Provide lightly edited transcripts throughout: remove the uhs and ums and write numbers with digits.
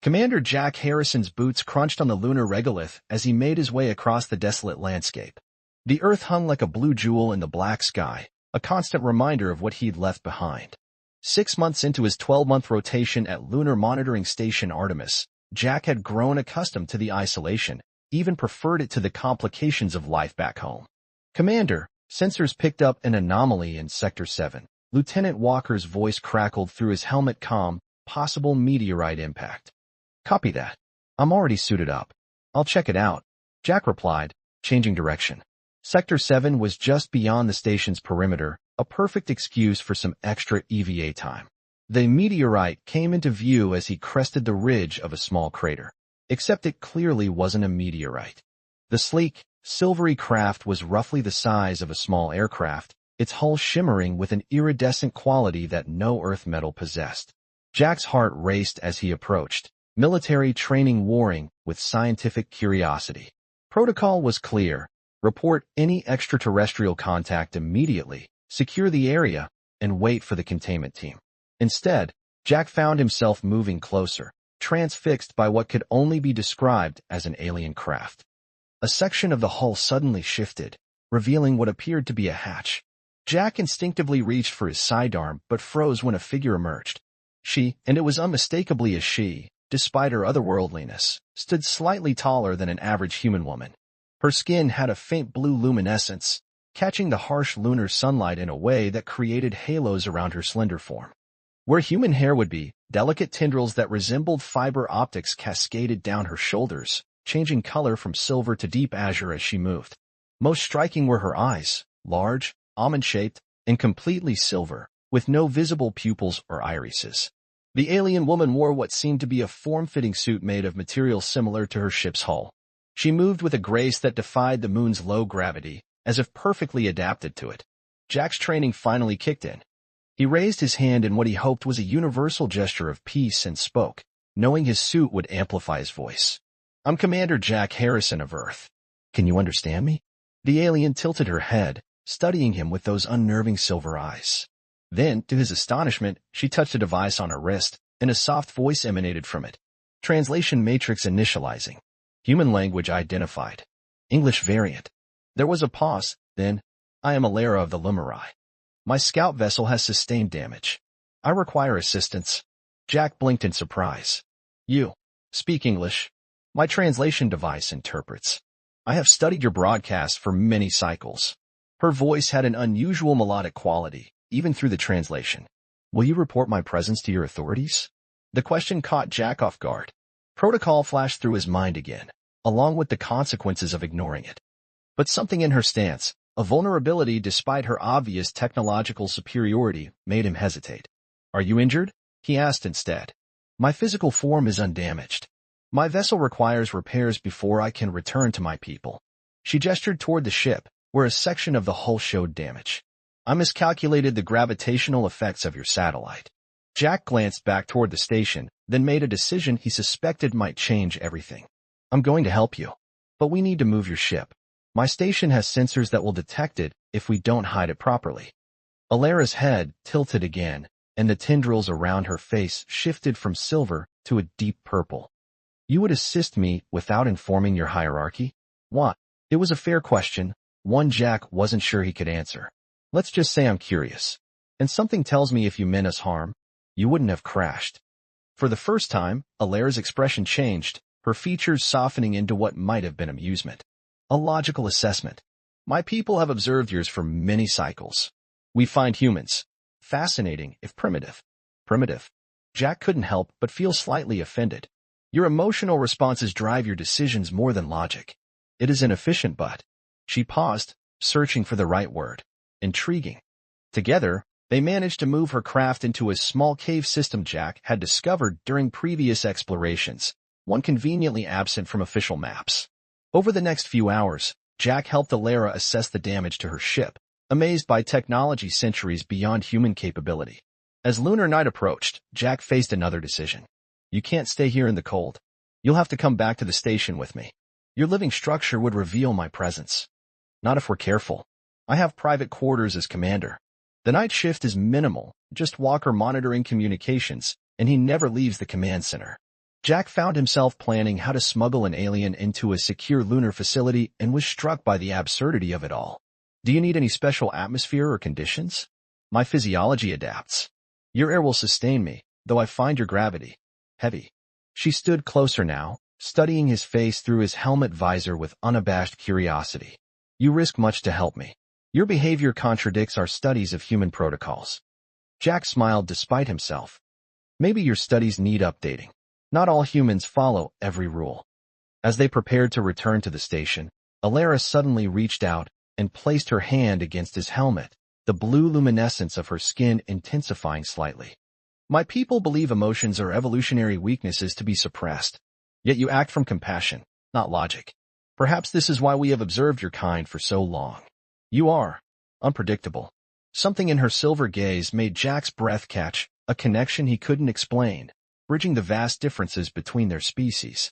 Commander Jack Harrison's boots crunched on the lunar regolith as he made his way across the desolate landscape. The Earth hung like a blue jewel in the black sky, a constant reminder of what he'd left behind. 6 months into his 12-month rotation at Lunar Monitoring Station Artemis, Jack had grown accustomed to the isolation, even preferred it to the complications of life back home. Commander, sensors picked up an anomaly in Sector 7. Lieutenant Walker's voice crackled through his helmet comm, possible meteorite impact. Copy that. I'm already suited up. I'll check it out, Jack replied, changing direction. Sector 7 was just beyond the station's perimeter, a perfect excuse for some extra EVA time. The meteorite came into view as he crested the ridge of a small crater. Except it clearly wasn't a meteorite. The sleek, silvery craft was roughly the size of a small aircraft, its hull shimmering with an iridescent quality that no Earth metal possessed. Jack's heart raced as he approached, military training warring with scientific curiosity. Protocol was clear. Report any extraterrestrial contact immediately, secure the area, and wait for the containment team. Instead, Jack found himself moving closer, transfixed by what could only be described as an alien craft. A section of the hull suddenly shifted, revealing what appeared to be a hatch. Jack instinctively reached for his sidearm but froze when a figure emerged. She, and it was unmistakably a she, despite her otherworldliness, stood slightly taller than an average human woman. Her skin had a faint blue luminescence, catching the harsh lunar sunlight in a way that created halos around her slender form. Where human hair would be, delicate tendrils that resembled fiber optics cascaded down her shoulders, changing color from silver to deep azure as she moved. Most striking were her eyes, large, almond-shaped, and completely silver, with no visible pupils or irises. The alien woman wore what seemed to be a form-fitting suit made of material similar to her ship's hull. She moved with a grace that defied the moon's low gravity, as if perfectly adapted to it. Jack's training finally kicked in. He raised his hand in what he hoped was a universal gesture of peace and spoke, knowing his suit would amplify his voice. I'm Commander Jack Harrison of Earth. Can you understand me? The alien tilted her head, studying him with those unnerving silver eyes. Then, to his astonishment, she touched a device on her wrist, and a soft voice emanated from it. Translation matrix initializing. Human language identified. English variant. There was a pause, then, I am Alara of the Lumirai. My scout vessel has sustained damage. I require assistance. Jack blinked in surprise. You speak English. My translation device interprets. I have studied your broadcast for many cycles. Her voice had an unusual melodic quality, even through the translation. Will you report my presence to your authorities? The question caught Jack off guard. Protocol flashed through his mind again, along with the consequences of ignoring it. But something in her stance, a vulnerability despite her obvious technological superiority, made him hesitate. Are you injured? He asked instead. My physical form is undamaged. My vessel requires repairs before I can return to my people. She gestured toward the ship, where a section of the hull showed damage. I miscalculated the gravitational effects of your satellite. Jack glanced back toward the station, then made a decision he suspected might change everything. I'm going to help you. But we need to move your ship. My station has sensors that will detect it if we don't hide it properly. Alara's head tilted again, and the tendrils around her face shifted from silver to a deep purple. You would assist me without informing your hierarchy? What? It was a fair question, one Jack wasn't sure he could answer. Let's just say I'm curious. And something tells me if you meant us harm, you wouldn't have crashed. For the first time, Alara's expression changed, her features softening into what might have been amusement. A logical assessment. My people have observed yours for many cycles. We find humans fascinating, if primitive. Primitive. Jack couldn't help but feel slightly offended. Your emotional responses drive your decisions more than logic. It is inefficient, but... She paused, searching for the right word. Intriguing. Together, they managed to move her craft into a small cave system Jack had discovered during previous explorations, one conveniently absent from official maps. Over the next few hours, Jack helped Alara assess the damage to her ship, amazed by technology centuries beyond human capability. As lunar night approached, Jack faced another decision. You can't stay here in the cold. You'll have to come back to the station with me. Your living structure would reveal my presence. Not if we're careful. I have private quarters as commander. The night shift is minimal, just Walker monitoring communications, and he never leaves the command center. Jack found himself planning how to smuggle an alien into a secure lunar facility and was struck by the absurdity of it all. Do you need any special atmosphere or conditions? My physiology adapts. Your air will sustain me, though I find your gravity heavy. She stood closer now, studying his face through his helmet visor with unabashed curiosity. You risk much to help me. Your behavior contradicts our studies of human protocols. Jack smiled despite himself. Maybe your studies need updating. Not all humans follow every rule. As they prepared to return to the station, Alara suddenly reached out and placed her hand against his helmet, the blue luminescence of her skin intensifying slightly. My people believe emotions are evolutionary weaknesses to be suppressed. Yet you act from compassion, not logic. Perhaps this is why we have observed your kind for so long. You are unpredictable. Something in her silver gaze made Jack's breath catch, a connection he couldn't explain, bridging the vast differences between their species.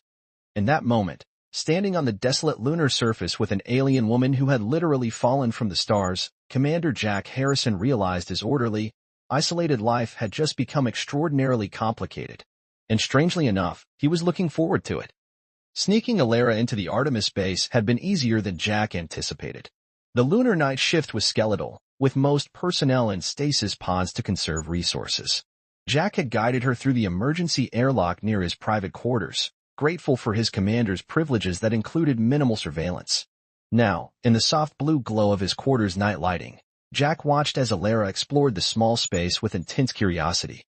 In that moment, standing on the desolate lunar surface with an alien woman who had literally fallen from the stars, Commander Jack Harrison realized his orderly, isolated life had just become extraordinarily complicated. And strangely enough, he was looking forward to it. Sneaking Alara into the Artemis base had been easier than Jack anticipated. The lunar night shift was skeletal, with most personnel in stasis pods to conserve resources. Jack had guided her through the emergency airlock near his private quarters, grateful for his commander's privileges that included minimal surveillance. Now, in the soft blue glow of his quarters' night lighting, Jack watched as Alara explored the small space with intense curiosity.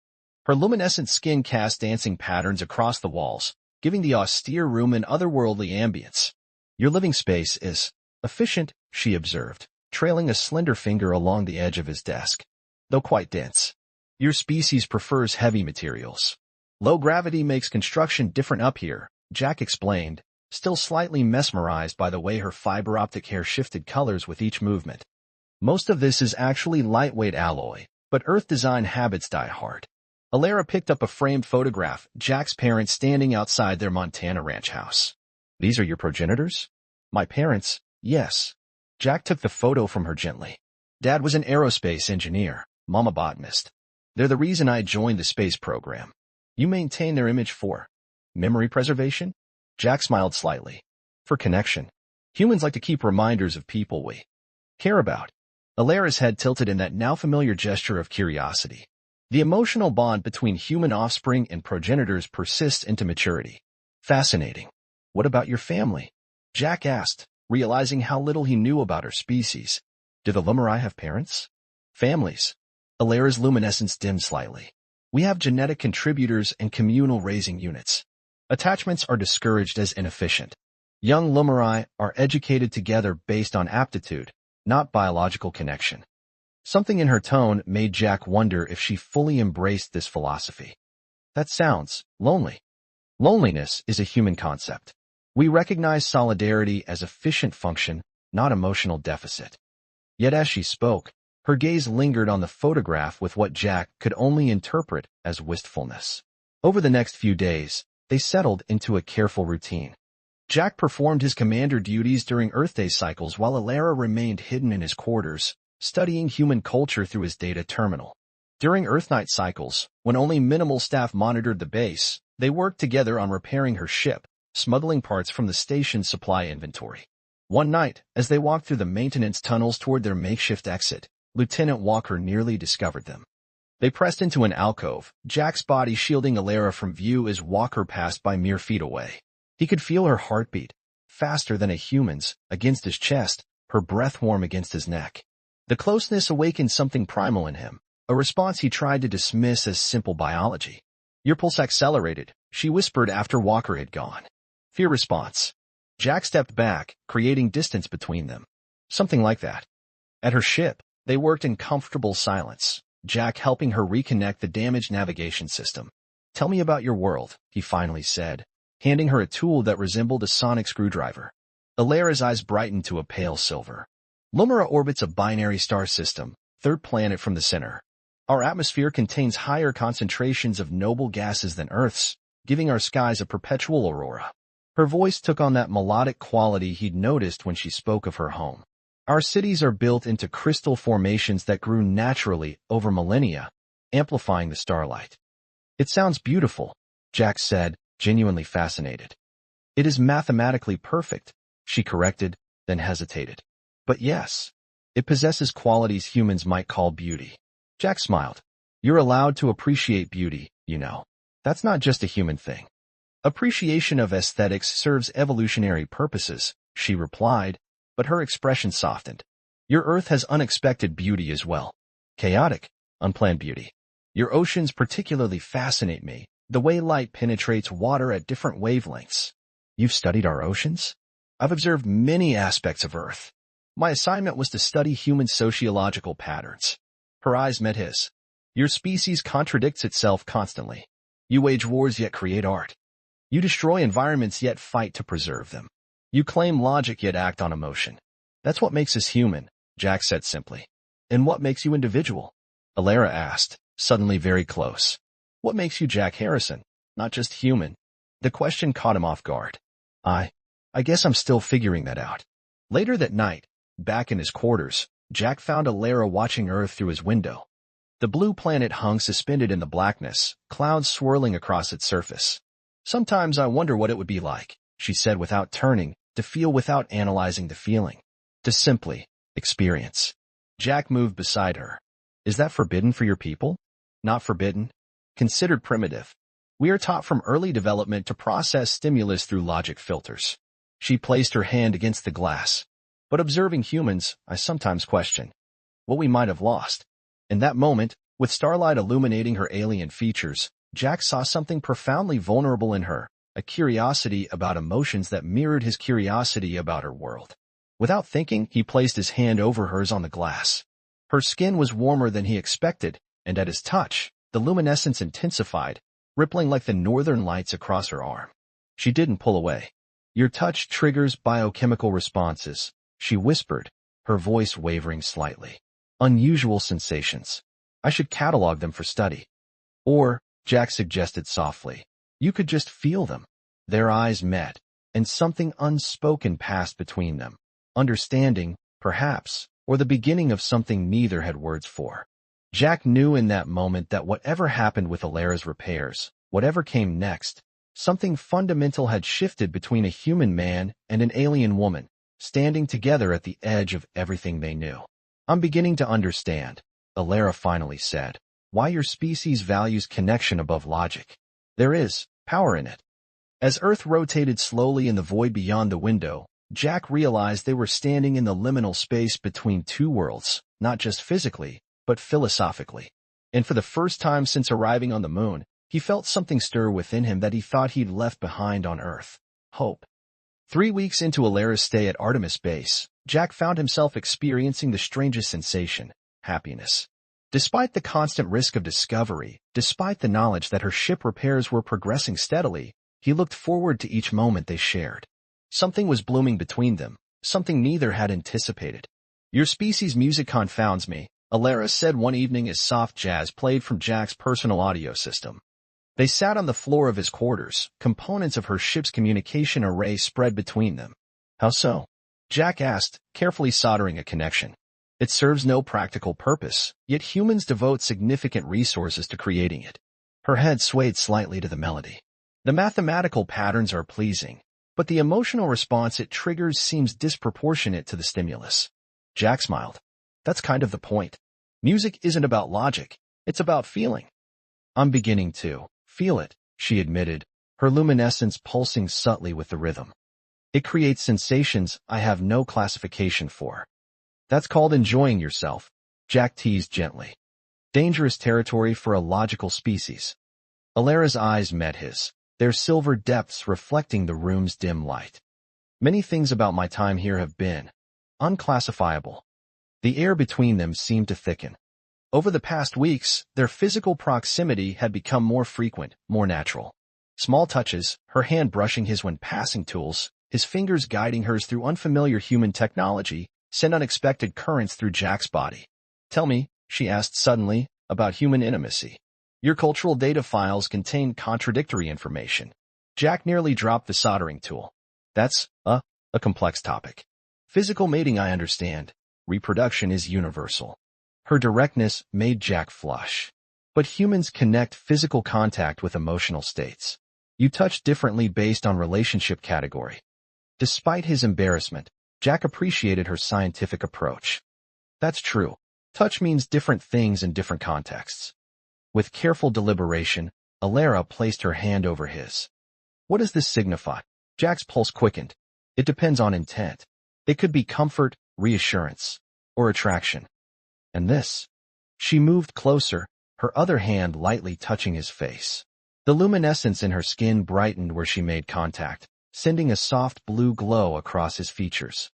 Her luminescent skin cast dancing patterns across the walls, giving the austere room an otherworldly ambience. Your living space is efficient, she observed, trailing a slender finger along the edge of his desk. Though quite dense. Your species prefers heavy materials. Low gravity makes construction different up here, Jack explained, still slightly mesmerized by the way her fiber-optic hair shifted colors with each movement. Most of this is actually lightweight alloy, but Earth design habits die hard. Alara picked up a framed photograph, Jack's parents standing outside their Montana ranch house. These are your progenitors? My parents, yes. Jack took the photo from her gently. Dad was an aerospace engineer, Mom a botanist. They're the reason I joined the space program. You maintain their image for memory preservation? Jack smiled slightly. For connection. Humans like to keep reminders of people we care about. Alara's head tilted in that now familiar gesture of curiosity. The emotional bond between human offspring and progenitors persists into maturity. Fascinating. What about your family? Jack asked, realizing how little he knew about her species. Do the Lumeri have parents? Families. Alara's luminescence dimmed slightly. We have genetic contributors and communal raising units. Attachments are discouraged as inefficient. Young Lumeri are educated together based on aptitude, not biological connection. Something in her tone made Jack wonder if she fully embraced this philosophy. That sounds lonely. Loneliness is a human concept. We recognize solidarity as efficient function, not emotional deficit. Yet as she spoke, her gaze lingered on the photograph with what Jack could only interpret as wistfulness. Over the next few days, they settled into a careful routine. Jack performed his commander duties during Earth Day cycles while Alara remained hidden in his quarters, studying human culture through his data terminal. During Earth Night cycles, when only minimal staff monitored the base, they worked together on repairing her ship, smuggling parts from the station's supply inventory. One night, as they walked through the maintenance tunnels toward their makeshift exit, Lieutenant Walker nearly discovered them. They pressed into an alcove, Jack's body shielding Alara from view as Walker passed by mere feet away. He could feel her heartbeat, faster than a human's, against his chest, her breath warm against his neck. The closeness awakened something primal in him, a response he tried to dismiss as simple biology. Your pulse accelerated, she whispered after Walker had gone. Fear response. Jack stepped back, creating distance between them. Something like that. At her ship, they worked in comfortable silence, Jack helping her reconnect the damaged navigation system. Tell me about your world, he finally said, handing her a tool that resembled a sonic screwdriver. Alara's eyes brightened to a pale silver. Lumira orbits a binary star system, third planet from the center. Our atmosphere contains higher concentrations of noble gases than Earth's, giving our skies a perpetual aurora. Her voice took on that melodic quality he'd noticed when she spoke of her home. Our cities are built into crystal formations that grew naturally over millennia, amplifying the starlight. It sounds beautiful, Jack said, genuinely fascinated. It is mathematically perfect, she corrected, then hesitated. But yes, it possesses qualities humans might call beauty. Jack smiled. You're allowed to appreciate beauty, you know. That's not just a human thing. Appreciation of aesthetics serves evolutionary purposes, she replied, but her expression softened. Your Earth has unexpected beauty as well. Chaotic, unplanned beauty. Your oceans particularly fascinate me, the way light penetrates water at different wavelengths. You've studied our oceans? I've observed many aspects of Earth. My assignment was to study human sociological patterns. Her eyes met his. Your species contradicts itself constantly. You wage wars yet create art. You destroy environments yet fight to preserve them. You claim logic yet act on emotion. That's what makes us human, Jack said simply. And what makes you individual? Alara asked, suddenly very close. What makes you Jack Harrison, not just human? The question caught him off guard. I guess I'm still figuring that out. Later that night, back in his quarters, Jack found Alara watching Earth through his window. The blue planet hung suspended in the blackness, clouds swirling across its surface. Sometimes I wonder what it would be like, she said without turning, to feel without analyzing the feeling. To simply experience. Jack moved beside her. Is that forbidden for your people? Not forbidden. Considered primitive. We are taught from early development to process stimulus through logic filters. She placed her hand against the glass. But observing humans, I sometimes question what we might have lost. In that moment, with starlight illuminating her alien features, Jack saw something profoundly vulnerable in her, a curiosity about emotions that mirrored his curiosity about her world. Without thinking, he placed his hand over hers on the glass. Her skin was warmer than he expected, and at his touch, the luminescence intensified, rippling like the northern lights across her arm. She didn't pull away. Your touch triggers biochemical responses, she whispered, her voice wavering slightly. Unusual sensations. I should catalog them for study. Or, Jack suggested softly, you could just feel them. Their eyes met, and something unspoken passed between them. Understanding, perhaps, or the beginning of something neither had words for. Jack knew in that moment that whatever happened with Alara's repairs, whatever came next, something fundamental had shifted between a human man and an alien woman, standing together at the edge of everything they knew. I'm beginning to understand, Alara finally said, why your species values connection above logic. There is power in it. As Earth rotated slowly in the void beyond the window, Jack realized they were standing in the liminal space between two worlds, not just physically, but philosophically. And for the first time since arriving on the moon, he felt something stir within him that he thought he'd left behind on Earth. Hope. 3 weeks into Alara's stay at Artemis Base, Jack found himself experiencing the strangest sensation, happiness. Despite the constant risk of discovery, despite the knowledge that her ship repairs were progressing steadily, he looked forward to each moment they shared. Something was blooming between them, something neither had anticipated. Your species' music confounds me, Alara said one evening as soft jazz played from Jack's personal audio system. They sat on the floor of his quarters, components of her ship's communication array spread between them. How so? Jack asked, carefully soldering a connection. It serves no practical purpose, yet humans devote significant resources to creating it. Her head swayed slightly to the melody. The mathematical patterns are pleasing, but the emotional response it triggers seems disproportionate to the stimulus. Jack smiled. That's kind of the point. Music isn't about logic, it's about feeling. I'm beginning to feel it, she admitted, her luminescence pulsing subtly with the rhythm. It creates sensations I have no classification for. That's called enjoying yourself, Jack teased gently. Dangerous territory for a logical species. Alara's eyes met his, their silver depths reflecting the room's dim light. Many things about my time here have been unclassifiable. The air between them seemed to thicken. Over the past weeks, their physical proximity had become more frequent, more natural. Small touches, her hand brushing his when passing tools, his fingers guiding hers through unfamiliar human technology, sent unexpected currents through Jack's body. Tell me, she asked suddenly, about human intimacy. Your cultural data files contain contradictory information. Jack nearly dropped the soldering tool. That's a complex topic. Physical mating I understand. Reproduction is universal. Her directness made Jack flush. But humans connect physical contact with emotional states. You touch differently based on relationship category. Despite his embarrassment, Jack appreciated her scientific approach. That's true. Touch means different things in different contexts. With careful deliberation, Alara placed her hand over his. What does this signify? Jack's pulse quickened. It depends on intent. It could be comfort, reassurance, or attraction. And this? She moved closer, her other hand lightly touching his face. The luminescence in her skin brightened where she made contact, sending a soft blue glow across his features.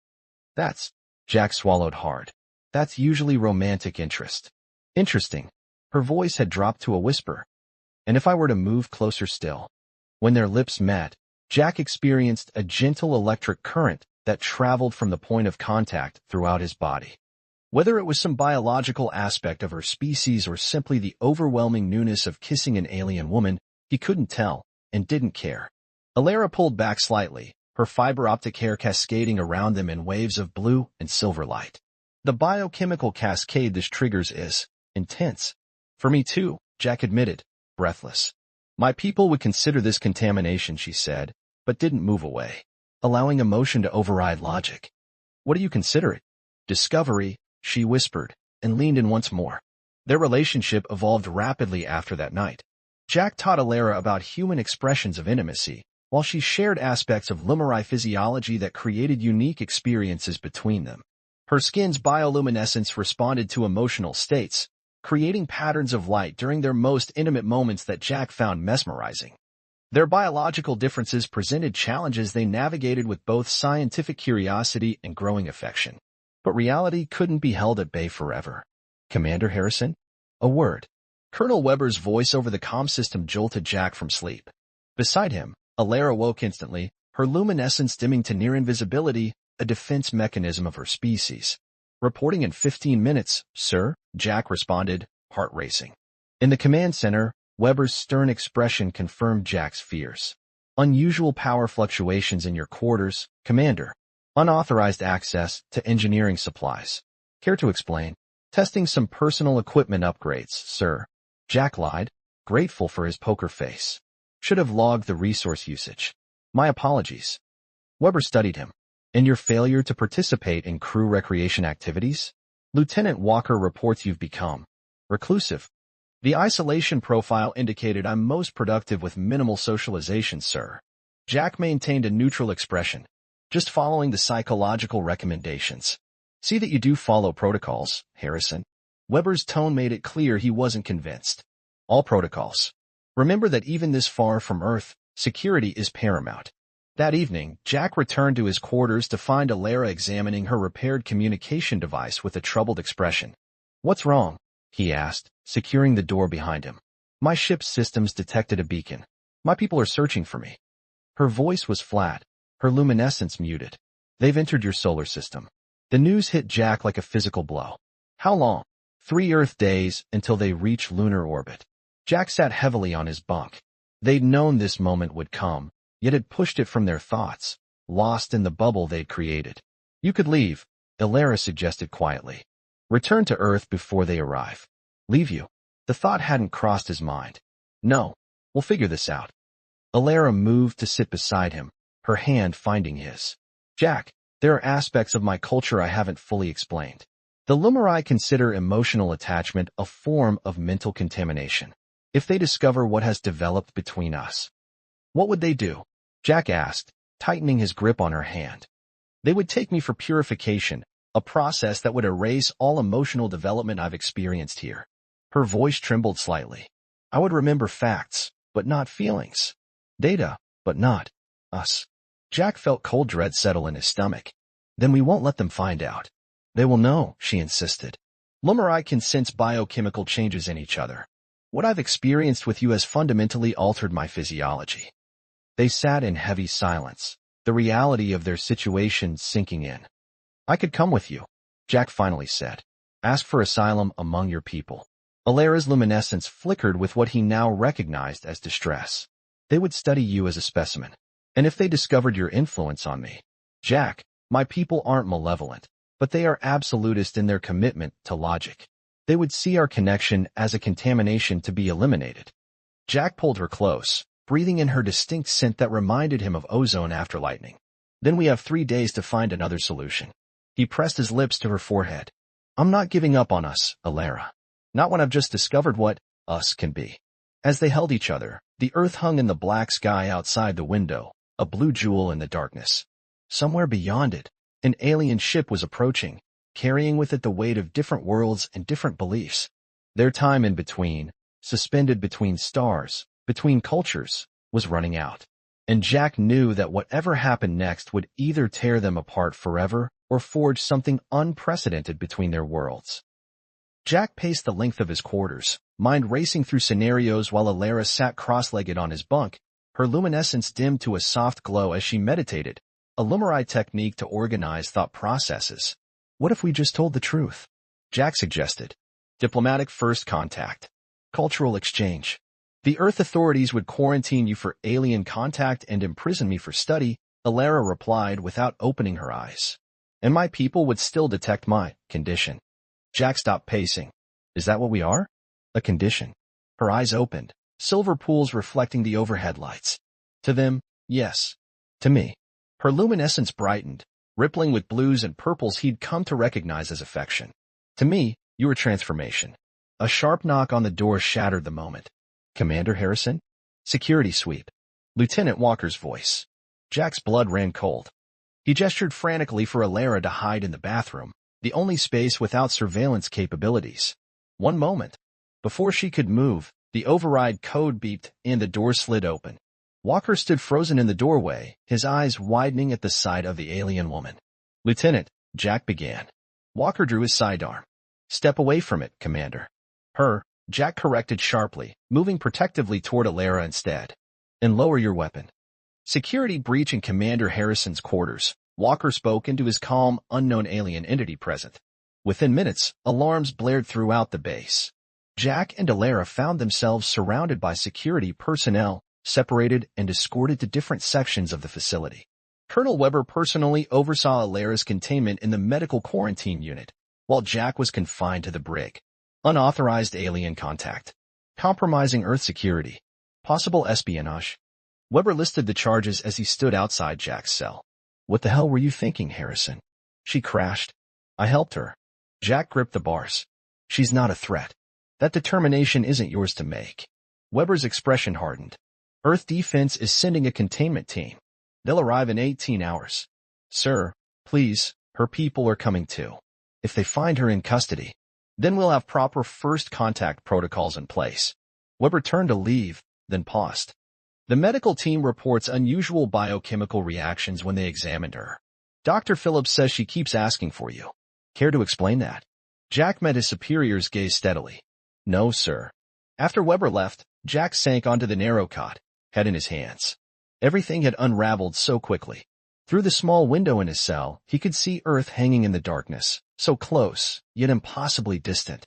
Jack swallowed hard. That's usually romantic interest. Interesting. Her voice had dropped to a whisper. And if I were to move closer still? When their lips met, Jack experienced a gentle electric current that traveled from the point of contact throughout his body. Whether it was some biological aspect of her species or simply the overwhelming newness of kissing an alien woman, he couldn't tell, and didn't care. Alara pulled back slightly, her fiber-optic hair cascading around them in waves of blue and silver light. The biochemical cascade this triggers is intense. For me too, Jack admitted, breathless. My people would consider this contamination, she said, but didn't move away, allowing emotion to override logic. What do you consider it? Discovery, she whispered, and leaned in once more. Their relationship evolved rapidly after that night. Jack taught Alara about human expressions of intimacy, while she shared aspects of Lumari physiology that created unique experiences between them. Her skin's bioluminescence responded to emotional states, creating patterns of light during their most intimate moments that Jack found mesmerizing. Their biological differences presented challenges they navigated with both scientific curiosity and growing affection. But reality couldn't be held at bay forever. Commander Harrison? A word. Colonel Weber's voice over the comm system jolted Jack from sleep. Beside him, Alara woke instantly, her luminescence dimming to near invisibility, a defense mechanism of her species. Reporting in 15 minutes, sir, Jack responded, heart racing. In the command center, Weber's stern expression confirmed Jack's fears. Unusual power fluctuations in your quarters, Commander. Unauthorized access to engineering supplies. Care to explain? Testing some personal equipment upgrades, sir. Jack lied, grateful for his poker face. Should have logged the resource usage. My apologies. Weber studied him. And your failure to participate in crew recreation activities? Lieutenant Walker reports you've become reclusive. The isolation profile indicated I'm most productive with minimal socialization, sir. Jack maintained a neutral expression, just following the psychological recommendations. See that you do follow protocols, Harrison. Weber's tone made it clear he wasn't convinced. All protocols. Remember that even this far from Earth, security is paramount. That evening, Jack returned to his quarters to find Alara examining her repaired communication device with a troubled expression. What's wrong? He asked, securing the door behind him. My ship's systems detected a beacon. My people are searching for me. Her voice was flat, her luminescence muted. They've entered your solar system. The news hit Jack like a physical blow. How long? 3 Earth days until they reach lunar orbit. Jack sat heavily on his bunk. They'd known this moment would come, yet had pushed it from their thoughts, lost in the bubble they'd created. You could leave, Alara suggested quietly. Return to Earth before they arrive. Leave you? The thought hadn't crossed his mind. No, we'll figure this out. Alara moved to sit beside him, her hand finding his. Jack, there are aspects of my culture I haven't fully explained. The Lumari consider emotional attachment a form of mental contamination. If they discover what has developed between us, what would they do? Jack asked, tightening his grip on her hand. They would take me for purification, a process that would erase all emotional development I've experienced here. Her voice trembled slightly. I would remember facts, but not feelings. Data, but not us. Jack felt cold dread settle in his stomach. Then we won't let them find out. They will know, she insisted. Lumari can sense biochemical changes in each other. What I've experienced with you has fundamentally altered my physiology. They sat in heavy silence, the reality of their situation sinking in. I could come with you, Jack finally said. Ask for asylum among your people. Alara's luminescence flickered with what he now recognized as distress. They would study you as a specimen. And if they discovered your influence on me, Jack, my people aren't malevolent, but they are absolutist in their commitment to logic. They would see our connection as a contamination to be eliminated. Jack pulled her close, breathing in her distinct scent that reminded him of ozone after lightning. Then we have 3 days to find another solution. He pressed his lips to her forehead. I'm not giving up on us, Alara. Not when I've just discovered what us can be. As they held each other, the earth hung in the black sky outside the window, a blue jewel in the darkness. Somewhere beyond it, an alien ship was approaching, carrying with it the weight of different worlds and different beliefs. Their time in between, suspended between stars, between cultures, was running out. And Jack knew that whatever happened next would either tear them apart forever or forge something unprecedented between their worlds. Jack paced the length of his quarters, mind racing through scenarios while Alara sat cross-legged on his bunk, her luminescence dimmed to a soft glow as she meditated, a Lumeri technique to organize thought processes. What if we just told the truth? Jack suggested. Diplomatic first contact. Cultural exchange. The Earth authorities would quarantine you for alien contact and imprison me for study, Alara replied without opening her eyes. And my people would still detect my condition. Jack stopped pacing. Is that what we are? A condition. Her eyes opened, silver pools reflecting the overhead lights. To them, yes. To me. Her luminescence brightened, rippling with blues and purples he'd come to recognize as affection. To me, you were transformation. A sharp knock on the door shattered the moment. Commander Harrison? Security sweep. Lieutenant Walker's voice. Jack's blood ran cold. He gestured frantically for Alara to hide in the bathroom, the only space without surveillance capabilities. One moment. Before she could move, the override code beeped and the door slid open. Walker stood frozen in the doorway, his eyes widening at the sight of the alien woman. Lieutenant, Jack began. Walker drew his sidearm. Step away from it, Commander. Her, Jack corrected sharply, moving protectively toward Alara instead. And lower your weapon. Security breach in Commander Harrison's quarters. Walker spoke into his calm, unknown alien entity present. Within minutes, alarms blared throughout the base. Jack and Alara found themselves surrounded by security personnel, separated and escorted to different sections of the facility. Colonel Weber personally oversaw Alara's containment in the medical quarantine unit, while Jack was confined to the brig. Unauthorized alien contact. Compromising Earth security. Possible espionage. Weber listed the charges as he stood outside Jack's cell. What the hell were you thinking, Harrison? She crashed. I helped her. Jack gripped the bars. She's not a threat. That determination isn't yours to make. Weber's expression hardened. Earth Defense is sending a containment team. They'll arrive in 18 hours. Sir, please, her people are coming too. If they find her in custody, then we'll have proper first contact protocols in place. Weber turned to leave, then paused. The medical team reports unusual biochemical reactions when they examined her. Dr. Phillips says she keeps asking for you. Care to explain that? Jack met his superior's gaze steadily. No, sir. After Weber left, Jack sank onto the narrow cot, head in his hands. Everything had unraveled so quickly. Through the small window in his cell, he could see Earth hanging in the darkness, so close, yet impossibly distant.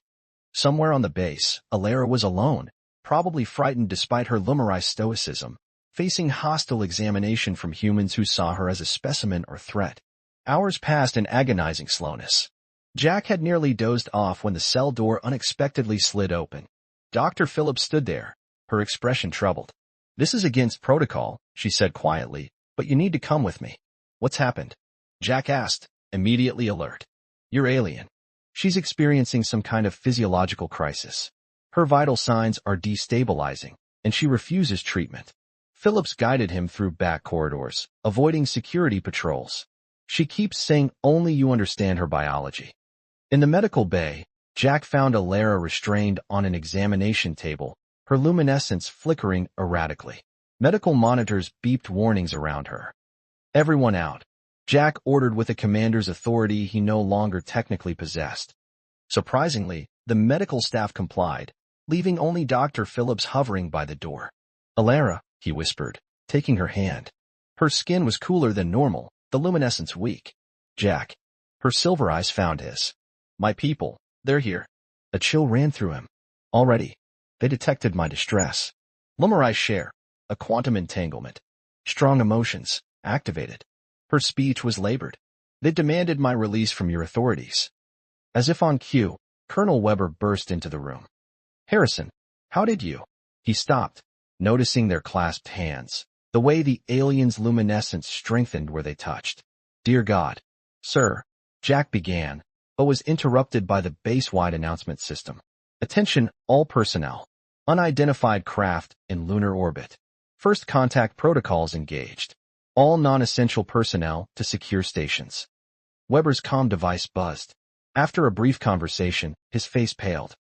Somewhere on the base, Alara was alone, probably frightened despite her Lumeri stoicism, facing hostile examination from humans who saw her as a specimen or threat. Hours passed in agonizing slowness. Jack had nearly dozed off when the cell door unexpectedly slid open. Dr. Phillips stood there, her expression troubled. This is against protocol, she said quietly, but you need to come with me. What's happened? Jack asked, immediately alert. Your alien. She's experiencing some kind of physiological crisis. Her vital signs are destabilizing, and she refuses treatment. Phillips guided him through back corridors, avoiding security patrols. She keeps saying only you understand her biology. In the medical bay, Jack found Alara restrained on an examination table, her luminescence flickering erratically. Medical monitors beeped warnings around her. Everyone out. Jack ordered with a commander's authority he no longer technically possessed. Surprisingly, the medical staff complied, leaving only Dr. Phillips hovering by the door. Alara, he whispered, taking her hand. Her skin was cooler than normal, the luminescence weak. Jack. Her silver eyes found his. My people, they're here. A chill ran through him. Already. They detected my distress. Lumeri share. A quantum entanglement. Strong emotions. Activated. Her speech was labored. They demanded my release from your authorities. As if on cue, Colonel Weber burst into the room. Harrison, how did you? He stopped, noticing their clasped hands, the way the alien's luminescence strengthened where they touched. "Dear God, sir," Jack began, but was interrupted by the base-wide announcement system. "Attention, all personnel. Unidentified craft in lunar orbit. First contact protocols engaged. All non-essential personnel to secure stations." Weber's comm device buzzed. After a brief conversation, his face paled.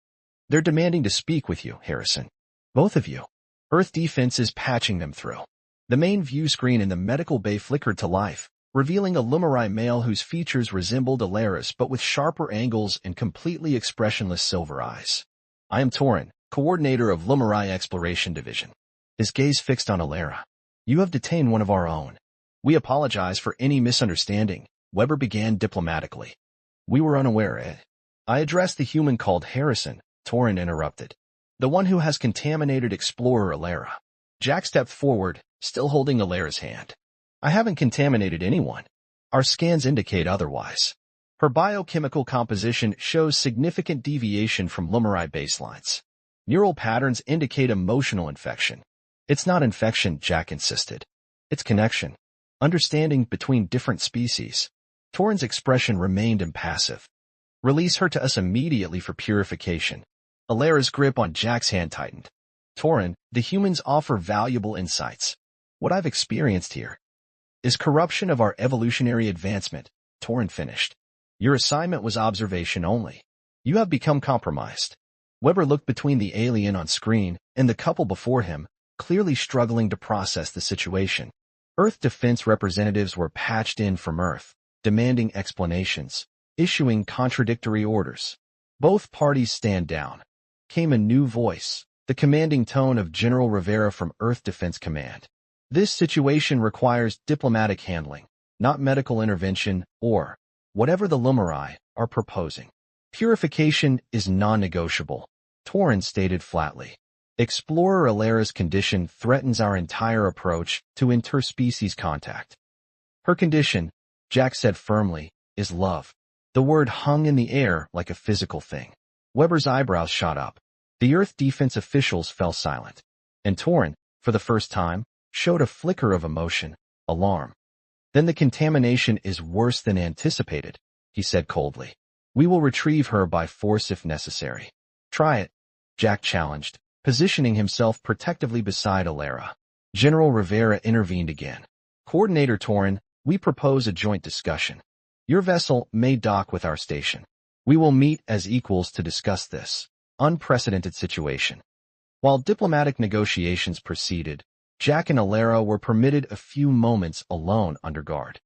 "They're demanding to speak with you, Harrison. Both of you. Earth defense is patching them through." The main view screen in the medical bay flickered to life, revealing a Lumari male whose features resembled Alara's but with sharper angles and completely expressionless silver eyes. "I am Torin, coordinator of Lumari Exploration Division." His gaze fixed on Alara. "You have detained one of our own. We apologize for any misunderstanding," Weber began diplomatically. "We were unaware, I addressed the human called Harrison," Torin interrupted. "The one who has contaminated Explorer Alara." Jack stepped forward, still holding Alara's hand. "I haven't contaminated anyone. Our scans indicate otherwise. Her biochemical composition shows significant deviation from Lumari baselines. Neural patterns indicate emotional infection." "It's not infection," Jack insisted. "It's connection. Understanding between different species." Torin's expression remained impassive. "Release her to us immediately for purification." Alara's grip on Jack's hand tightened. "Torin, the humans offer valuable insights. What I've experienced here is corruption of our evolutionary advancement," Torin finished. "Your assignment was observation only. You have become compromised." Weber looked between the alien on screen and the couple before him, clearly struggling to process the situation. Earth defense representatives were patched in from Earth, demanding explanations, issuing contradictory orders. "Both parties stand down." Came a new voice, the commanding tone of General Rivera from Earth Defense Command. "This situation requires diplomatic handling, not medical intervention or whatever the Lumari are proposing. Purification is non-negotiable," Torin stated flatly. "Explorer Alara's condition threatens our entire approach to interspecies contact." "Her condition," Jack said firmly, "is love." The word hung in the air like a physical thing. Weber's eyebrows shot up. The Earth defense officials fell silent. And Torin, for the first time, showed a flicker of emotion, alarm. "Then the contamination is worse than anticipated," he said coldly. "We will retrieve her by force if necessary." "Try it," Jack challenged, positioning himself protectively beside Alara. General Rivera intervened again. "Coordinator Torin, we propose a joint discussion. Your vessel may dock with our station. We will meet as equals to discuss this unprecedented situation." While diplomatic negotiations proceeded, Jack and Alara were permitted a few moments alone under guard.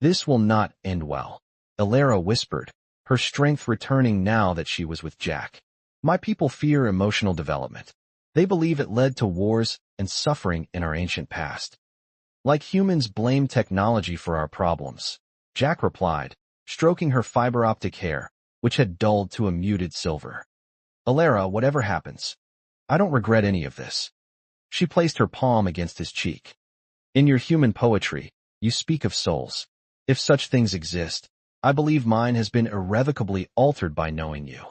"This will not end well," Alara whispered, her strength returning now that she was with Jack. "My people fear emotional development. They believe it led to wars and suffering in our ancient past. Like humans blame technology for our problems," Jack replied, stroking her fiber-optic hair, which had dulled to a muted silver. "Alara, whatever happens, I don't regret any of this." She placed her palm against his cheek. "In your human poetry, you speak of souls. If such things exist, I believe mine has been irrevocably altered by knowing you."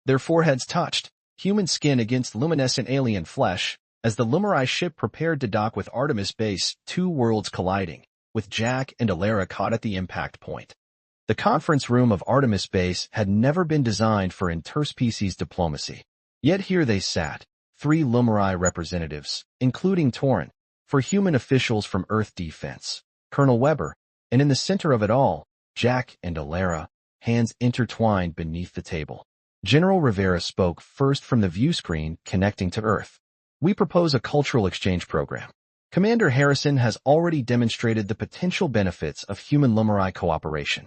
Their foreheads touched, human skin against luminescent alien flesh, as the Lumari ship prepared to dock with Artemis Base, two worlds colliding, with Jack and Alara caught at the impact point. The conference room of Artemis Base had never been designed for interspecies diplomacy. Yet here they sat, three Lumari representatives, including Torin, for human officials from Earth Defense, Colonel Weber, and in the center of it all, Jack and Alara, hands intertwined beneath the table. General Rivera spoke first from the view screen connecting to Earth. "We propose a cultural exchange program. Commander Harrison has already demonstrated the potential benefits of human-Lumari cooperation."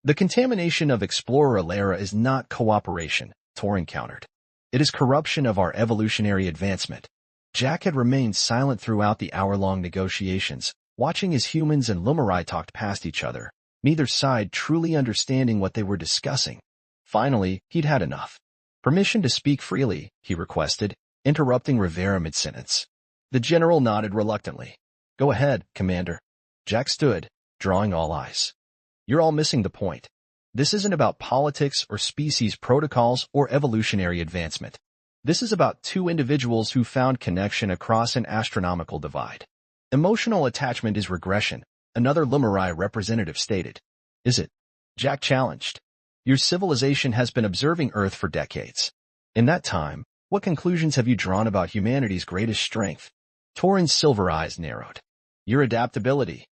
"The contamination of Explorer Alara is not cooperation," Torin countered. "It is corruption of our evolutionary advancement." Jack had remained silent throughout the hour-long negotiations, watching as humans and Lumari talked past each other, neither side truly understanding what they were discussing. Finally, he'd had enough. "Permission to speak freely," he requested, interrupting Rivera mid-sentence. The general nodded reluctantly. "Go ahead, Commander." Jack stood, drawing all eyes. "You're all missing the point. This isn't about politics or species protocols or evolutionary advancement. This is about two individuals who found connection across an astronomical divide. Emotional attachment is regression, another Lumeri representative stated. Is it? Jack challenged. Your civilization has been observing Earth for decades. In that time, what conclusions have you drawn about humanity's greatest strength? Torin's silver eyes narrowed. Your adaptability.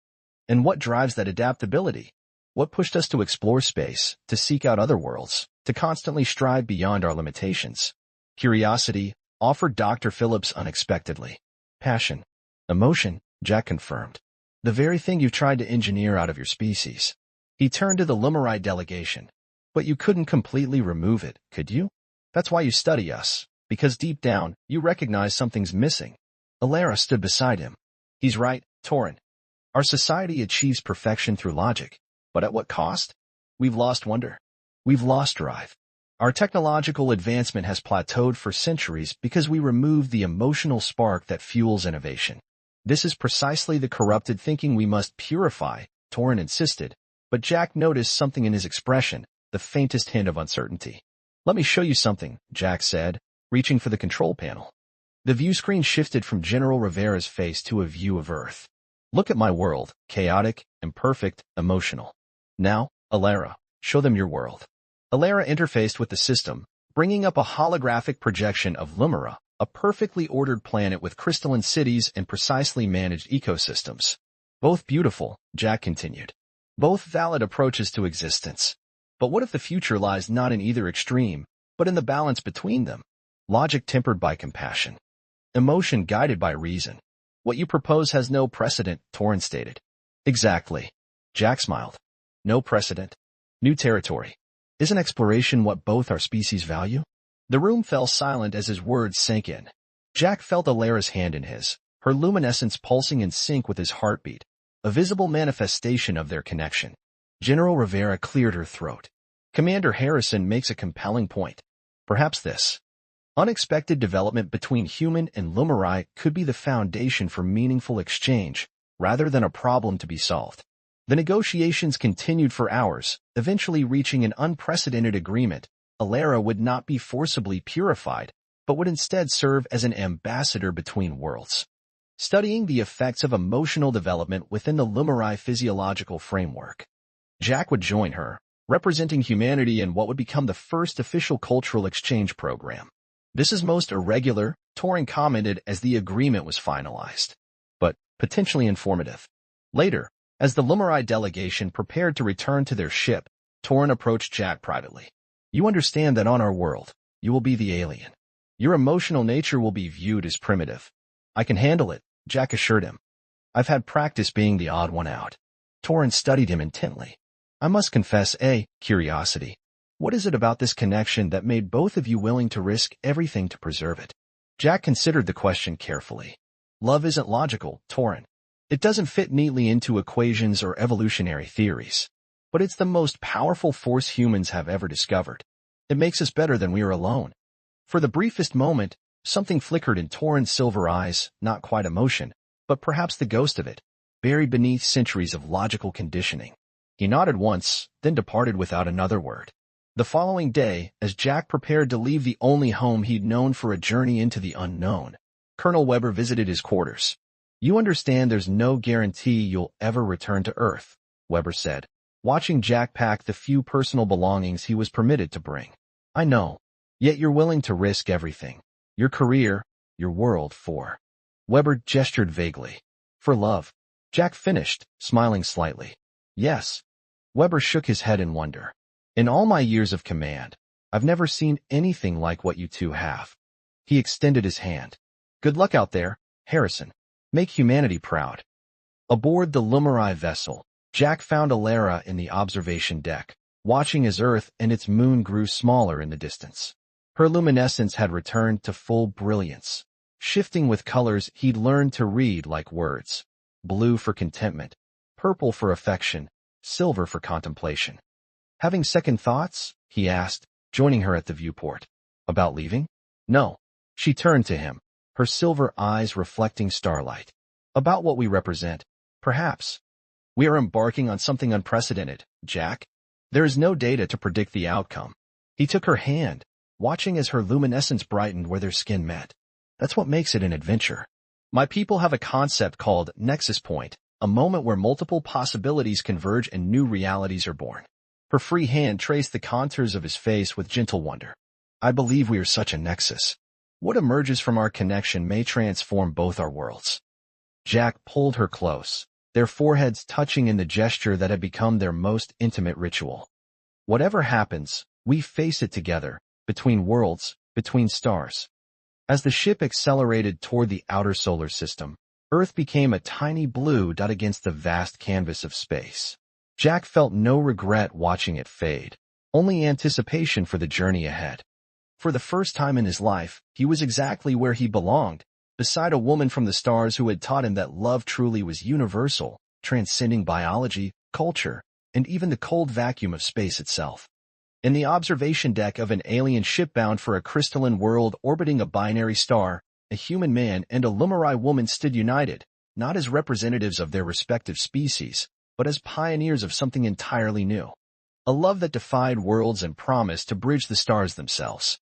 And what drives that adaptability? What pushed us to explore space, to seek out other worlds, to constantly strive beyond our limitations? Curiosity, offered Dr. Phillips unexpectedly. Passion. Emotion, Jack confirmed. The very thing you've tried to engineer out of your species. He turned to the Lumeri delegation. But you couldn't completely remove it, could you? That's why you study us, because deep down, you recognize something's missing. Alara stood beside him. He's right, Torin. Our society achieves perfection through logic. But at what cost? We've lost wonder. We've lost drive. Our technological advancement has plateaued for centuries because we removed the emotional spark that fuels innovation. This is precisely the corrupted thinking we must purify, Torin insisted, but Jack noticed something in his expression, the faintest hint of uncertainty. Let me show you something, Jack said, reaching for the control panel. The view screen shifted from General Rivera's face to a view of Earth. Look at my world, chaotic, imperfect, emotional. Now, Alara, show them your world. Alara interfaced with the system, bringing up a holographic projection of Lumera, a perfectly ordered planet with crystalline cities and precisely managed ecosystems. Both beautiful, Jack continued. Both valid approaches to existence. But what if the future lies not in either extreme, but in the balance between them? Logic tempered by compassion. Emotion guided by reason. What you propose has no precedent, Torin stated. Exactly. Jack smiled. No precedent. New territory. Isn't exploration what both our species value? The room fell silent as his words sank in. Jack felt Alara's hand in his, her luminescence pulsing in sync with his heartbeat, a visible manifestation of their connection. General Rivera cleared her throat. Commander Harrison makes a compelling point. Perhaps this unexpected development between human and Lumeri could be the foundation for meaningful exchange, rather than a problem to be solved. The negotiations continued for hours, eventually reaching an unprecedented agreement. Alara would not be forcibly purified, but would instead serve as an ambassador between worlds, studying the effects of emotional development within the Lumeri physiological framework. Jack would join her, representing humanity in what would become the first official cultural exchange program. This is most irregular, Torin commented as the agreement was finalized, but potentially informative. Later, as the Lumeri delegation prepared to return to their ship, Torin approached Jack privately. You understand that on our world, you will be the alien. Your emotional nature will be viewed as primitive. I can handle it, Jack assured him. I've had practice being the odd one out. Torin studied him intently. I must confess curiosity. What is it about this connection that made both of you willing to risk everything to preserve it? Jack considered the question carefully. Love isn't logical, Torin. It doesn't fit neatly into equations or evolutionary theories. But it's the most powerful force humans have ever discovered. It makes us better than we are alone. For the briefest moment, something flickered in Torin's silver eyes, not quite emotion, but perhaps the ghost of it, buried beneath centuries of logical conditioning. He nodded once, then departed without another word. The following day, as Jack prepared to leave the only home he'd known for a journey into the unknown, Colonel Weber visited his quarters. You understand there's no guarantee you'll ever return to Earth, Weber said, watching Jack pack the few personal belongings he was permitted to bring. I know. Yet you're willing to risk everything. Your career, your world for. Weber gestured vaguely. For love. Jack finished, smiling slightly. Yes. Weber shook his head in wonder. In all my years of command, I've never seen anything like what you two have. He extended his hand. Good luck out there, Harrison. Make humanity proud. Aboard the Lumeri vessel, Jack found Alara in the observation deck, watching as Earth and its moon grew smaller in the distance. Her luminescence had returned to full brilliance, shifting with colors he'd learned to read like words. Blue for contentment, purple for affection, silver for contemplation. Having second thoughts? He asked, joining her at the viewport. About leaving? No. She turned to him, her silver eyes reflecting starlight. About what we represent, perhaps. We are embarking on something unprecedented, Jack. There is no data to predict the outcome. He took her hand, watching as her luminescence brightened where their skin met. That's what makes it an adventure. My people have a concept called Nexus Point, a moment where multiple possibilities converge and new realities are born. Her free hand traced the contours of his face with gentle wonder. I believe we are such a nexus. What emerges from our connection may transform both our worlds. Jack pulled her close, their foreheads touching in the gesture that had become their most intimate ritual. Whatever happens, we face it together, between worlds, between stars. As the ship accelerated toward the outer solar system, Earth became a tiny blue dot against the vast canvas of space. Jack felt no regret watching it fade, only anticipation for the journey ahead. For the first time in his life, he was exactly where he belonged, beside a woman from the stars who had taught him that love truly was universal, transcending biology, culture, and even the cold vacuum of space itself. In the observation deck of an alien ship bound for a crystalline world orbiting a binary star, a human man and a Lumarai woman stood united, not as representatives of their respective species, but as pioneers of something entirely new. A love that defied worlds and promised to bridge the stars themselves.